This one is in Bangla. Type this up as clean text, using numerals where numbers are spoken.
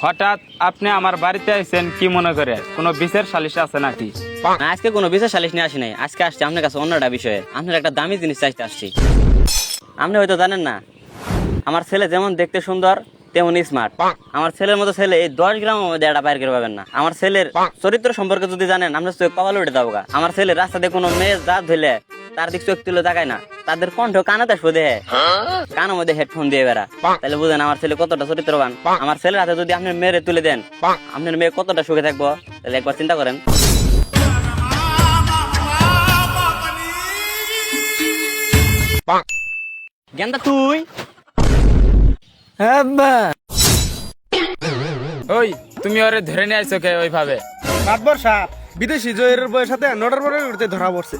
হঠাৎ আপনি আমার বাড়িতে আইছেন কি মনে করে? কোনো বিচার সালিশ আছে নাকি? না, আজকে কোনো বিশেষ সালিশ নিয়ে আসি নাই। আজকে আসছি আপনার কাছে অন্যটা বিষয়ে। আপনার একটা দামি জিনিস চাইতে আসছি। আপনি হয়তো জানেন না, আমার ছেলে যেমন দেখতে সুন্দর তেমন স্মার্ট। আমার ছেলের মতো ছেলে এই 10 গ্রামের মধ্যে একটা বাইর করে পাবেন না। আমার ছেলের চরিত্র সম্পর্কে যদি জানেন, আপনার চোখ কপাল উঠে যাবো। আমার ছেলের রাস্তাতে কোনো মেয়ে রাত ধরলে তার দিক চোখ তুলে তাকায় না, তাদের কণ্ঠ কানাতে শোধে, কানের মধ্যে হেডফোন দিয়ে বেড়া। তাহলে বুঝেন আমার ছেলে কতটা চরিত্রবান। আমার ছেলের হাতে যদি আপনার মেয়েরে তুলে দেন, আপনার মেয়ে কতটা সুখে থাকবো, তাহলে একবার চিন্তা করেন। গেন্দা তুই ওই তুমি ওরে ধরে নিয়ে আইছো কে ওইভাবে? মাতবর সাহ, বিদেশি জয়ের বইয়ের সাথে নটার পরে উঠতে ধরা পড়ছে।